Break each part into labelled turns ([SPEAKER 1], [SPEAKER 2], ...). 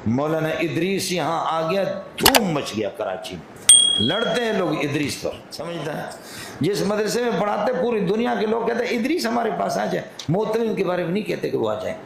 [SPEAKER 1] مولانا ادریس یہاں آ گیا، دھوم مچ گیا کراچی میں، لڑتے ہیں لوگ ادریس پر، سمجھتا ہے؟ جس مدرسے میں پڑھاتے پوری دنیا کے لوگ کہتے ہیں ادریس ہمارے پاس آ جائے، محتمم کے بارے میں نہیں کہتے کہ وہ آ جائیں،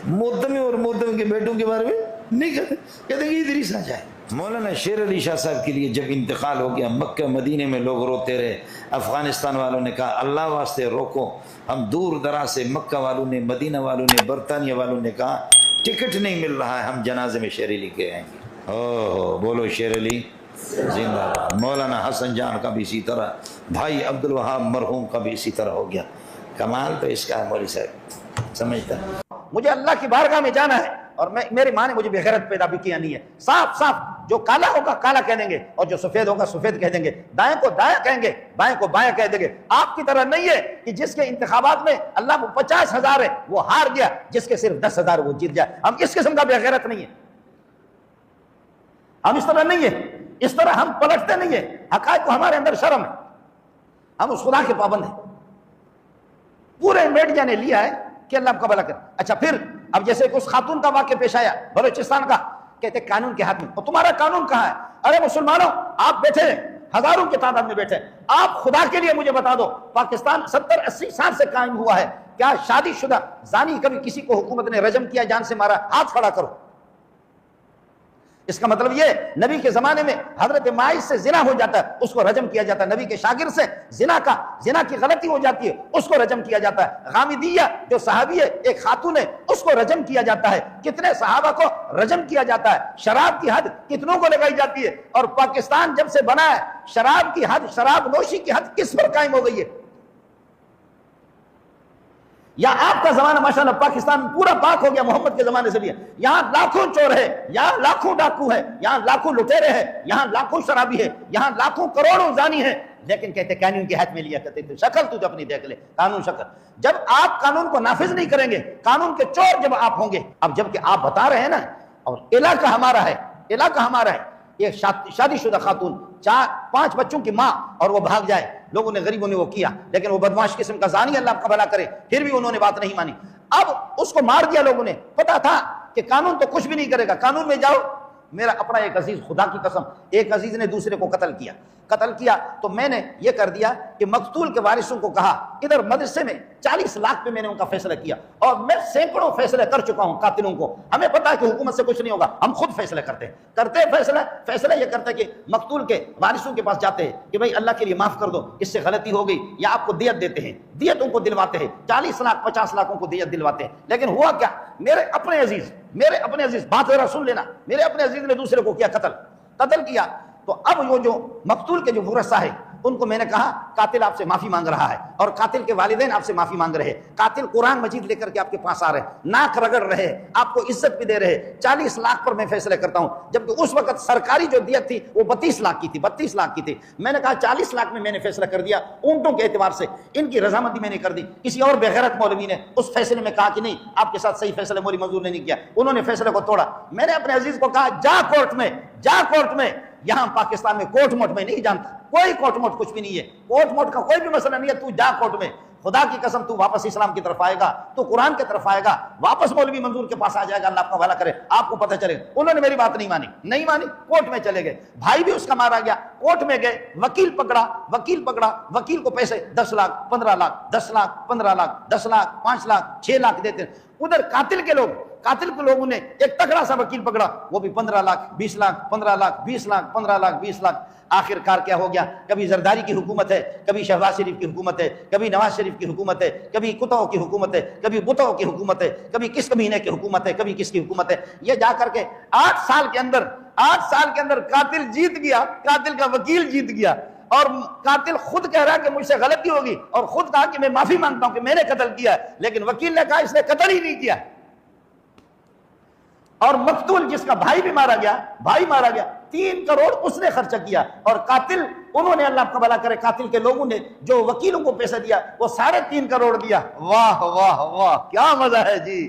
[SPEAKER 1] محتمم اور محتمم کے بیٹوں کے بارے میں نہیں کہتے، کہتے کہ ادریس آ جائے۔ مولانا شیر علی شاہ صاحب کے لیے جب انتقال ہو گیا، مکہ مدینے میں لوگ روتے رہے، افغانستان والوں نے کہا اللہ واسطے روکو، ہم دور دراز سے مکہ والوں نے، مدینہ والوں نے، برطانیہ والوں نے کہا ٹکٹ نہیں مل رہا ہے، ہم جنازے میں شیر علی کے آئیں گے۔ اوہ بولو شیر علی زندہ باد۔ مولانا حسن جان کا بھی اسی طرح، بھائی عبد الوہاب مرحوم کا بھی اسی طرح ہو گیا۔ کمال تو اس کا ہے مولوی صاحب، سمجھتا ہے؟
[SPEAKER 2] مجھے اللہ کی بارگاہ میں جانا ہے، اور میری ماں نے مجھے بے غیرت پیدا بھی کیا نہیں ہے۔ صاف صاف جو کالا ہوگا کالا کہہ دیں گے، اور جو سفید ہوگا سفید کہہ دیں گے، دائیں کو دائیں کہیں گے، بائیں کو بائیں کہہ دیں گے۔ آپ کی طرح نہیں ہے کہ جس کے انتخابات میں اللہ کو 50,000 ہے وہ ہار گیا، جس کے صرف 10,000 وہ جیت جائے۔ ہم اس قسم کا بے غیرت نہیں ہے، ہم اس طرح نہیں ہے، اس طرح ہم پلٹتے نہیں ہیں۔ حقائق کو ہمارے اندر شرم ہے، ہم اس خدا کے پابند ہیں۔ پورے میڈیا نے لیا ہے کہ اللہ آپ کا بھلا کرے۔ اچھا پھر اب جیسے کہ اس خاتون کا واقعہ پیش آیا بلوچستان کا، کہتے قانون کے ہاتھ میں، اور تمہارا قانون کہاں ہے؟ ارے مسلمانوں آپ بیٹھے ہیں، ہزاروں کی تعداد میں بیٹھے ہیں، آپ خدا کے لیے مجھے بتا دو، پاکستان 70-80 سال سے قائم ہوا ہے، کیا شادی شدہ زانی کبھی کسی کو حکومت نے رجم کیا، جان سے مارا؟ ہاتھ کھڑا کرو۔ اس کا مطلب یہ نبی کے زمانے میں حضرت ماعز سے زنا ہو جاتا ہے، اس کو رجم کیا جاتا ہے، نبی کے شاگرد سے زنا کی غلطی ہو جاتی ہے، اس کو رجم کیا جاتا ہے۔ غامدیہ جو صحابی ہے، ایک خاتون ہے، اس کو رجم کیا جاتا ہے۔ کتنے صحابہ کو رجم کیا جاتا ہے۔ شراب کی حد کتنوں کو لگائی جاتی ہے، اور پاکستان جب سے بنا ہے شراب کی حد، شراب نوشی کی حد کس پر قائم ہو گئی ہے؟ یا آپ کا زمانہ ماشاءاللہ پاکستان پورا پاک ہو گیا، محمد کے زمانے سے بھی ہے، یہاں لاکھوں چور ہے، یہاں لاکھوں ڈاکو ہے، یہاں لاکھوں لٹیرے ہیں، یہاں لاکھوں شرابی ہے، یہاں لاکھوں کروڑوں زانی ہے، لیکن کہتے قانون کے ہاتھ میں لیا کرتے تھے۔ شکل تو اپنی دیکھ لے، قانون شکل۔ جب آپ قانون کو نافذ نہیں کریں گے، قانون کے چور جب آپ ہوں گے، اب جب کہ آپ بتا رہے ہیں نا، اور علاقہ ہمارا ہے، علاقہ ہمارا ہے، ایک شادی شدہ خاتون 4-5 بچوں کی ماں، اور وہ بھاگ جائے، لوگوں نے غریبوں نے وہ کیا، لیکن وہ بدماش قسم کا زانی، اللہ آپ کا بھلا کرے، پھر بھی انہوں نے بات نہیں مانی۔ اب اس کو مار دیا لوگوں نے، پتا تھا کہ قانون تو کچھ بھی نہیں کرے گا، قانون میں جاؤ۔ میرا اپنا ایک عزیز، خدا کی قسم، ایک عزیز نے دوسرے کو قتل کیا تو میں نے یہ کر دیا کہ مقتول کے وارثوں کو کہا، ادھر مدرسے میں 40 لاکھ پہ میں نے ان کا فیصلہ کیا، اور میں سینکڑوں فیصلے کر چکا ہوں قاتلوں کو۔ ہمیں پتا ہے کہ حکومت سے کچھ نہیں ہوگا، ہم خود فیصلہ کرتے فیصلہ یہ کرتے کہ مقتول کے وارثوں کے پاس جاتے ہیں کہ بھائی اللہ کے لیے معاف کر دو، اس سے غلطی ہو گئی، یا آپ کو دیت دیتے ہیں، دیت ان کو دلواتے ہیں، 40 لاکھ 50 لاکھوں کو دیت دلواتے ہیں۔ لیکن ہوا کیا، میرے اپنے عزیز بات ذرا سن لینا، میرے اپنے عزیز نے دوسرے کو کیا، قتل کیا۔ تو اب وہ جو مقتول کے جو ورثاء ہے ان کو میں نے کہا قاتل آپ سے معافی مانگ رہا ہے، اور قاتل کے والدین آپ سے معافی مانگ رہے ہیں، قاتل قرآن مجید لے کر کے آپ کے پاس آ رہے ہیں، ناک رگڑ رہے ہیں، آپ کو عزت بھی دے رہے ہیں، 40 لاکھ پر میں فیصلہ کرتا ہوں، جبکہ اس وقت سرکاری جو دیت تھی وہ 32 لاکھ کی تھی۔ میں نے کہا 40 لاکھ میں نے فیصلہ کر دیا، اونٹوں کے اعتبار سے ان کی رضامندی میں نے کر دی۔ کسی اور بے غیرت مولوی نے اس فیصلے میں کہا کہ نہیں آپ کے ساتھ صحیح فیصلہ مولوی منظور نے نہیں کیا، انہوں نے فیصلے کو توڑا۔ میں نے اپنے عزیز کو کہا جا کورٹ میں، یہاں پاکستان میں کوٹ موٹ میں نہیں جانتا، کوئی کوٹ موٹ کچھ بھی نہیں ہے، کوٹ موٹ کا کوئی بھی مسئلہ نہیں ہے، تو جا کورٹ میں، خدا کی قسم تو واپس اسلام کی طرف آئے گا، تو قرآن کی طرف آئے گا، واپس مولوی منظور کے پاس آ جائے گا، اللہ آپ کا بھلا کرے، آپ کو پتہ چلے گا۔ انہوں نے میری بات نہیں مانی، کورٹ میں چلے گئے، بھائی بھی اس کا مارا گیا، کورٹ میں گئے، وکیل پکڑا، وکیل کو پیسے 10 لاکھ 15 لاکھ 10 لاکھ 15 لاکھ 10 لاکھ 5 لاکھ 6 لاکھ دیتے ہیں۔ ادھر قاتل کے لوگوں نے ایک تکڑا سا وکیل پکڑا، وہ بھی 15 لاکھ 20 لاکھ 15 لاکھ 20 لاکھ 15 لاکھ 20 لاکھ۔ آخر کار کیا ہو گیا، کبھی زرداری کی حکومت ہے، کبھی شہباز شریف کی حکومت ہے، کبھی نواز شریف کی حکومت ہے، کبھی کتوں کی حکومت ہے، کبھی بتوں کی حکومت ہے، کبھی کس کمینے کی حکومت ہے، کبھی کس کی حکومت ہے۔ یہ جا کر کے 8 سال کے اندر قاتل جیت گیا، قاتل کا وکیل جیت گیا، اور قاتل خود کہہ رہا کہ مجھ سے غلطی ہوگی، اور خود کہا کہ میں معافی مانگتا ہوں کہ میں نے قتل کیا، لیکن وکیل نے کہا اس نے قتل ہی نہیں کیا۔ اور مقتول جس کا بھائی مارا گیا 3 کروڑ اس نے خرچہ کیا، اور قاتل انہوں نے، اللہ آپ کا بھلا کرے، قاتل کے لوگوں نے جو وکیلوں کو پیسہ دیا وہ 3.5 کروڑ دیا۔ واہ واہ واہ کیا مزہ ہے جی۔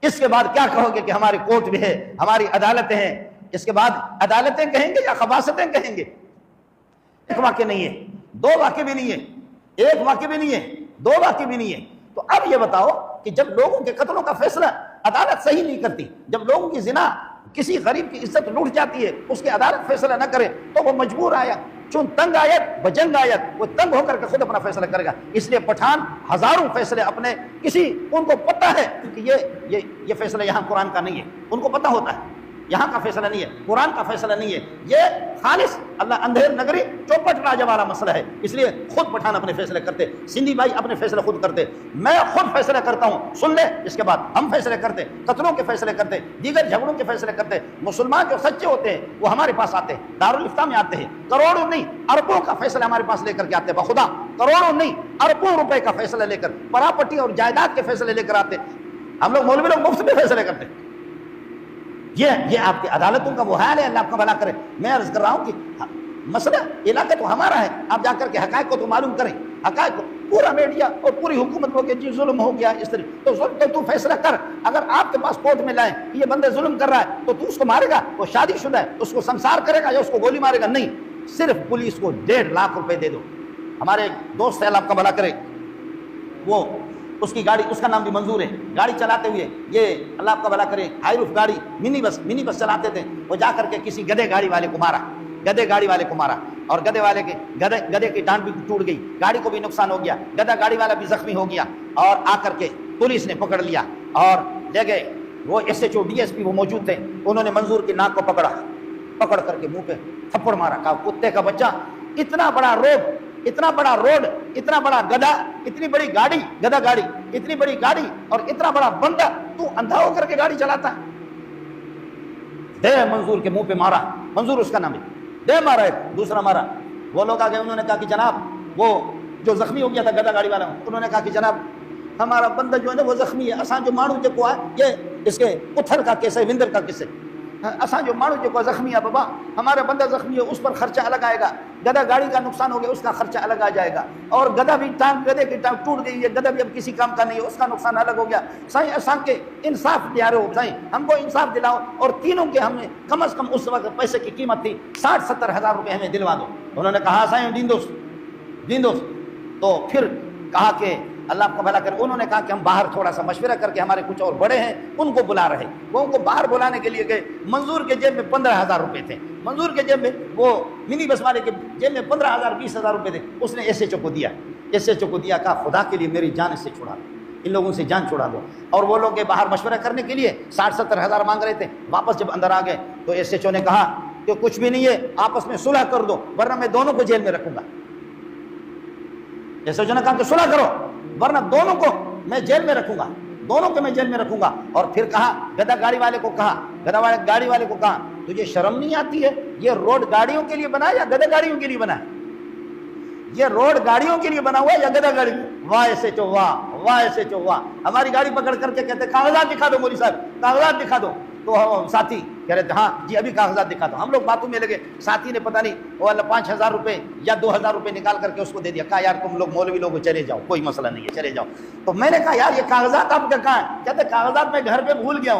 [SPEAKER 2] اس کے بعد کیا کہو گے کہ ہماری کورٹ بھی ہے، ہماری عدالتیں ہیں، اس کے بعد عدالتیں کہیں گے یا خباستیں کہیں گے؟ ایک واقع نہیں ہے، 2 واقع بھی نہیں ہے، 1 واقع بھی نہیں ہے، 2 واقع بھی نہیں ہے۔ تو اب یہ بتاؤ کہ جب لوگوں کے قتلوں کا فیصلہ عدالت صحیح نہیں کرتی. جب لوگوں کی زنا کسی غریب کی عزت لوٹ جاتی ہے اس کی عدالت فیصلہ نہ کرے تو وہ مجبور آیا، چون تنگ آیت بجنگ آیت، وہ تنگ ہو کر کے خود اپنا فیصلہ کرے گا. اس لیے پٹھان ہزاروں فیصلے اپنے ان کو پتہ ہے کہ یہ فیصلہ یہاں قرآن کا نہیں ہے، ان کو پتہ ہوتا ہے یہاں کا فیصلہ نہیں ہے، قرآن کا فیصلہ نہیں ہے، یہ خالص اللہ اندھیر نگری چوپٹ راجہ والا مسئلہ ہے. اس لیے خود پٹھان اپنے فیصلے کرتے، سندھی بھائی اپنے فیصلے خود کرتے، میں خود فیصلہ کرتا ہوں. سن لے اس کے بعد ہم فیصلے کرتے، قتلوں کے فیصلے کرتے، دیگر جھگڑوں کے فیصلے کرتے. مسلمان جو سچے ہوتے ہیں وہ ہمارے پاس آتے ہیں، دارالافتاء میں آتے ہیں، کروڑوں نہیں اربوں کا فیصلہ ہمارے پاس لے کر کے آتے ہیں. بخدا کروڑوں نہیں اربوں روپے کا فیصلہ لے کر، پراپرٹی اور جائیداد کے فیصلے لے کر آتے. ہم لوگ مولوی لوگ مفت میں فیصلے کرتے. یہ آپ کی عدالتوں کا وہ حال ہے. اللہ آپ کا بھلا کرے. میں عرض کر رہا ہوں کہ مسئلہ علاقہ تو ہمارا ہے، آپ جا کر کے حقائق کو تو معلوم کریں. حقائق کو پورا میڈیا اور پوری حکومت کو کہ جی ظلم ہو گیا اس طرح، تو ظلم تو فیصلہ کر. اگر آپ کے پاس کورٹ میں لائیں کہ یہ بندے ظلم کر رہا ہے تو اس کو مارے گا؟ وہ شادی شدہ ہے، اس کو سنسار کرے گا یا اس کو گولی مارے گا؟ نہیں، صرف پولیس کو 1.5 لاکھ روپے دے دو. ہمارے ایک دوست ہے اللہ آپ کا بھلا کرے، وہ اس کی گاڑی، اس کا نام بھی منظور ہے، گاڑی چلاتے ہوئے یہ اللہ آپ کا بھلا کرے ہائی روف گاڑی منی بس چلاتے تھے. وہ جا کر کے کسی گدھے گاڑی والے کو مارا، گدھے گاڑی والے کو مارا، اور گدھے والے کے گدھے کی ٹانگ بھی ٹوٹ گئی، گاڑی کو بھی نقصان ہو گیا، گدھا گاڑی والا بھی زخمی ہو گیا. اور آ کر کے پولیس نے پکڑ لیا اور لے گئے. وہ SHO DSP وہ موجود تھے، انہوں نے منظور کی ناک کو پکڑ کر کے منہ پہ تھپڑ مارا. کہا کتے کا بچہ، اتنا بڑا روڈ، اتنا بڑا گدھا، اتنی بڑی گاڑی، گدھا گاڑی، اتنی بڑی گاڑی اور اتنا بڑا بندہ، تو اندھا ہو کر کے گاڑی چلاتا ہے؟ دے منظور کے منہ پہ مارا. منظور اس کا نام ہے، دے مارا. ایک دوسرا مارا. وہ لوگ آ گئے، انہوں نے کہا کہ جناب وہ جو زخمی ہو گیا تھا گدھا گاڑی والا، انہوں نے کہا کہ جناب ہمارا بندہ جو ہے نا وہ زخمی ہے، اساں جو مانو جو کو ہے یہ اس کے پتھر کا کیس ہے، وندر کا کیس ہے، اساں جو مانو جو کو زخمی ہے بابا، ہمارا بندہ زخمی ہے، اس پر خرچہ الگ آئے گا. گدھا گاڑی کا نقصان ہو گیا، اس کا خرچہ الگ آ جائے گا. اور گدھا بھی گدھے کی ٹانگ ٹوٹ گئی ہے، گدھا بھی اب کسی کام کا نہیں ہے، اس کا نقصان الگ ہو گیا. سائیں اساں کے انصاف دیا ہو، سائیں ہم کو انصاف دلاؤ. اور تینوں کے ہمیں کم از کم اس وقت پیسے کی قیمت تھی 60-70 ہزار روپے ہمیں دلوا دو. انہوں نے کہا سائیں دین دوست. تو پھر کہا کہ اللہ آپ کو بھلا کرے، انہوں نے کہا کہ ہم باہر تھوڑا سا مشورہ کر کے، ہمارے کچھ اور بڑے ہیں ان کو بلا رہے. وہ ان کو باہر بلانے کے لیے گئے. منظور کے جیب میں 15,000 روپے تھے. منظور کے جیب میں، وہ منی بس والے کے جیب میں 15,000 20,000 روپے تھے. اس نے SHO کو دیا. SHO کو دیا، کہا خدا کے لیے میری جان اس سے چھڑا دو، ان لوگوں سے جان چھڑا دو. اور وہ لوگ باہر مشورہ کرنے کے لیے 60-70 ہزار مانگ رہے تھے. واپس جب اندر آ گئے تو SHO نے کہا کہ کچھ بھی نہیں ہے، آپس میں صلح کر دو ورنہ میں دونوں کو جیل میں رکھوں گا. SHO نے کہا کہ صلح کرو ورنہ دونوں کو میں جیل میں رکھوں گا، دونوں کو میں جیل میں رکھوں گا. اور پھر کہا گدھا گاڑی والے کو کہا تجھے شرم نہیں آتی ہے؟ یہ روڈ گاڑیوں کے لیے بنا یا گدھا گاڑیوں کے لیے بنا ہے؟ یہ روڈ گاڑیوں کے لیے بنا ہوا ہے یا گدھا گاڑی؟ واہ SHO واہ SHO واہ. ہماری گاڑی پکڑ کر کے کہتے کاغذات دکھا دو مولوی صاحب، کاغذات دکھا دو. تو ساتھی کہہ رہے تھے ہاں جی ابھی کاغذات دکھا دو. ہم لوگ باتوں میں لگے. ساتھی نے پتہ نہیں وہ 5,000 روپے یا 2,000 روپے نکال کر کے اس کو دے دیا. کہا یار تم لوگ مولوی لوگ چلے جاؤ، کوئی مسئلہ نہیں ہے، چلے جاؤ. تو میں نے کہا یار یہ کاغذات آپ کا کہاں ہے؟ کہتے کاغذات میں گھر پہ بھول گیا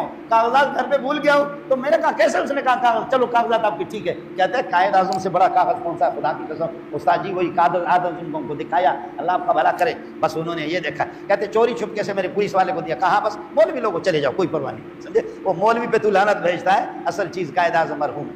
[SPEAKER 2] ہوں. تو میں نے کہا کیسے؟ اس نے کہا چلو کاغذات آپ کی ٹھیک ہے. کہتے ہیں قائد اعظم سے بڑا کاغذ کون سا ہے؟ خدا کی قسم استاد جی وہی قائد اعظم کو دکھایا. اللہ آپ کا بھلا کرے. بس انہوں نے یہ دیکھا. کہتے چوری چھپکے سے میرے پولیس والے کو دیا. کہا بس مولوی لوگوں چلے جاؤ، کوئی پرواہ نہیں. سمجھے؟ وہ مولوی پہ تو لعنت بھیجتا ہے، اصل چیز قائد اعظم مرحوم